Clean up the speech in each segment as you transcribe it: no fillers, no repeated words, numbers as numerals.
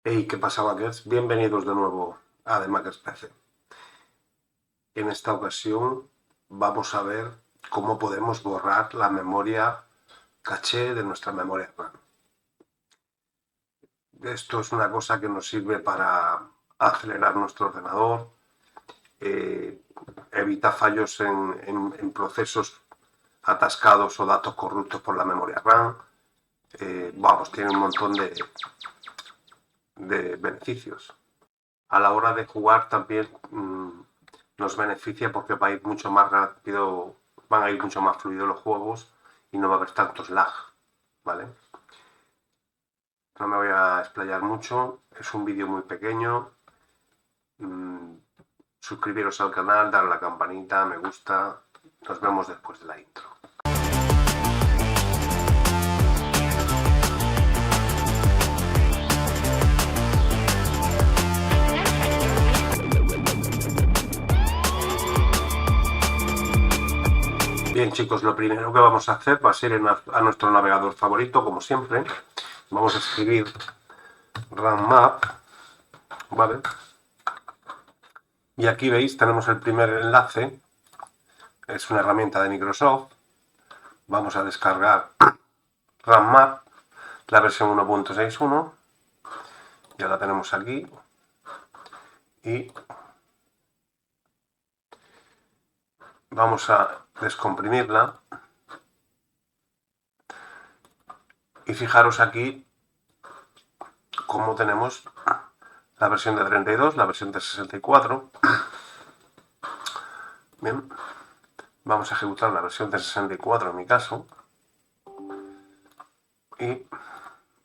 Hey, ¿qué pasa, Makers? Bienvenidos de nuevo a The Makers PC. En esta ocasión vamos a ver cómo podemos borrar la memoria caché de nuestra memoria RAM. Esto es una cosa que nos sirve para acelerar nuestro ordenador, evita fallos en procesos atascados o datos corruptos por la memoria RAM. Tiene un montón de beneficios. A la hora de jugar también nos beneficia porque va a ir mucho más rápido, van a ir mucho más fluidos los juegos y no va a haber tantos lag, ¿vale? No me voy a explayar mucho, es un vídeo muy pequeño. Suscribiros al canal, darle a la campanita, me gusta. Nos vemos después de la intro. Bien, chicos, lo primero que vamos a hacer va a ser a nuestro navegador favorito, como siempre. Vamos a escribir RAM Map, ¿vale? Y aquí veis, tenemos el primer enlace. Es una herramienta de Microsoft. Vamos a descargar RAM Map, la versión 1.61. Ya la tenemos aquí. Y vamos a descomprimirla. Y fijaros aquí cómo tenemos la versión de 32, la versión de 64. Bien, vamos a ejecutar la versión de 64 en mi caso. Y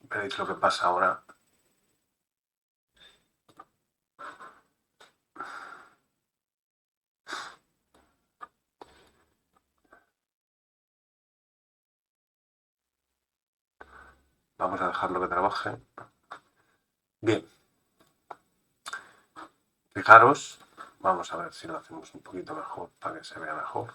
veréis lo que pasa ahora. Vamos a dejarlo que trabaje. Bien. Fijaros, vamos a ver si lo hacemos un poquito mejor para que se vea mejor.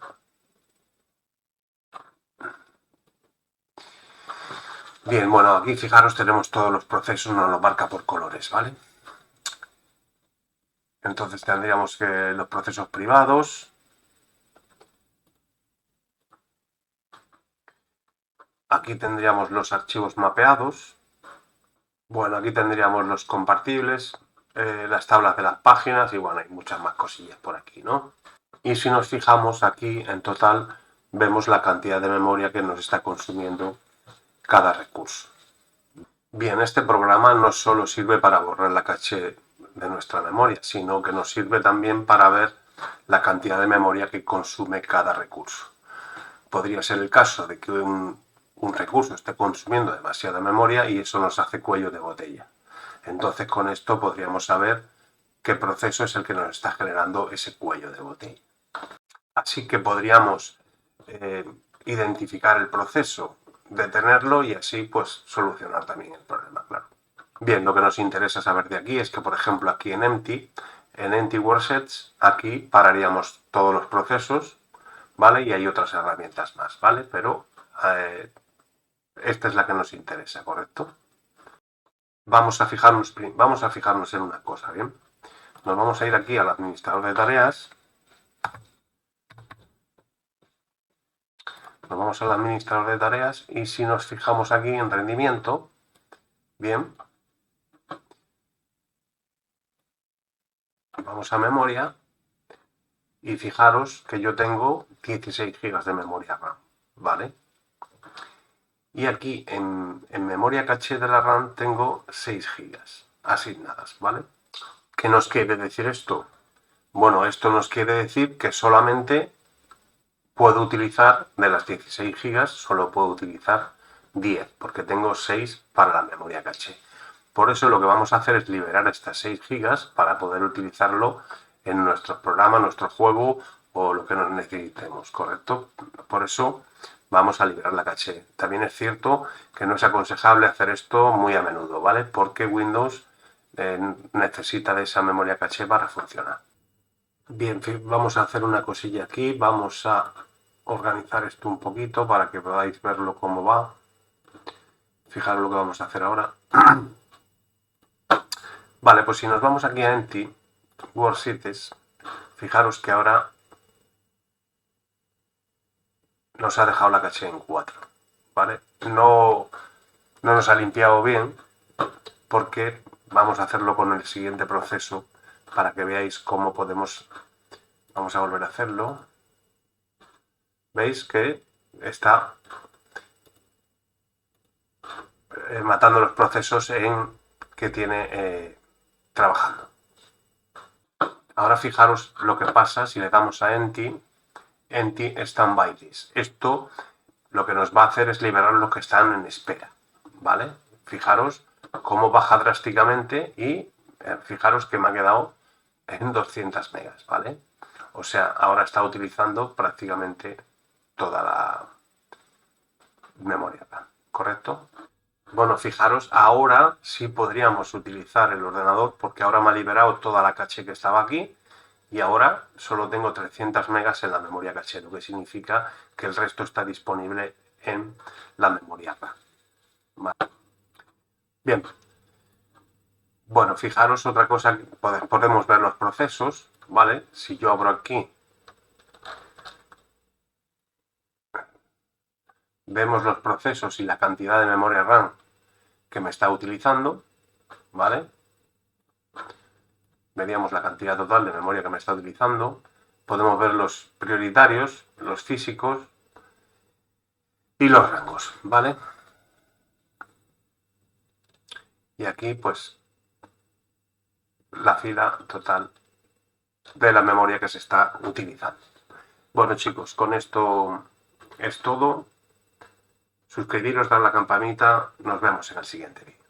Bien, bueno, aquí fijaros tenemos todos los procesos, nos lo marca por colores, ¿vale? Entonces tendríamos que los procesos privados. Aquí tendríamos los archivos mapeados. Bueno, aquí tendríamos los compartibles, las tablas de las páginas y bueno, hay muchas más cosillas por aquí, ¿no? Y si nos fijamos aquí, en total, vemos la cantidad de memoria que nos está consumiendo cada recurso. Bien, este programa no solo sirve para borrar la caché de nuestra memoria, sino que nos sirve también para ver la cantidad de memoria que consume cada recurso. Podría ser el caso de que un recurso esté consumiendo demasiada memoria y eso nos hace cuello de botella. Entonces con esto podríamos saber qué proceso es el que nos está generando ese cuello de botella. Así que podríamos identificar el proceso, detenerlo y así pues solucionar también el problema, claro. Bien, lo que nos interesa saber de aquí es que, por ejemplo, aquí en Empty Worksets, aquí pararíamos todos los procesos, ¿vale? Y hay otras herramientas más, ¿vale? Pero esta es la que nos interesa, ¿correcto? Vamos a fijarnos en una cosa, ¿bien? Nos vamos a ir aquí al administrador de tareas. Nos vamos al administrador de tareas y si nos fijamos aquí en rendimiento, bien, vamos a memoria y fijaros que yo tengo 16 GB de memoria RAM, ¿vale? Y aquí en memoria caché de la RAM tengo 6 GB asignadas, ¿vale? ¿Qué nos quiere decir esto? Bueno, esto nos quiere decir que solamente puedo utilizar, de las 16 GB, solo puedo utilizar 10, porque tengo 6 para la memoria caché. Por eso lo que vamos a hacer es liberar estas 6 GB para poder utilizarlo en nuestros programas, nuestro juego o lo que nos necesitemos, ¿correcto? Por eso vamos a liberar la caché. También es cierto que no es aconsejable hacer esto muy a menudo, ¿vale? Porque Windows necesita de esa memoria caché para funcionar. Bien, vamos a hacer una cosilla aquí, vamos a organizar esto un poquito para que podáis verlo cómo va. Fijaros lo que vamos a hacer ahora. Vale, pues si nos vamos aquí a Empty Worksheets, fijaros que ahora nos ha dejado la caché en 4, ¿vale? No nos ha limpiado bien porque vamos a hacerlo con el siguiente proceso para que veáis cómo podemos. Vamos a volver a hacerlo. ¿Veis que está matando los procesos que tiene trabajando? Ahora fijaros lo que pasa si le damos a Empty Standby List. Esto lo que nos va a hacer es liberar los que están en espera, ¿vale? Fijaros cómo baja drásticamente y fijaros que me ha quedado en 200 megas, ¿vale? O sea, ahora está utilizando prácticamente toda la memoria RAM, ¿correcto? Bueno, fijaros, ahora sí podríamos utilizar el ordenador porque ahora me ha liberado toda la caché que estaba aquí y ahora solo tengo 300 megas en la memoria caché, lo que significa que el resto está disponible en la memoria RAM. Vale. Bien. Bueno, fijaros otra cosa, podemos ver los procesos, ¿vale? Si yo abro aquí, vemos los procesos y la cantidad de memoria RAM que me está utilizando, ¿vale? Veríamos la cantidad total de memoria que me está utilizando. Podemos ver los prioritarios, los físicos y los rangos, ¿vale? Y aquí, pues, la fila total de la memoria que se está utilizando. Bueno, chicos, con esto es todo. Suscribiros, dar la campanita. Nos vemos en el siguiente vídeo.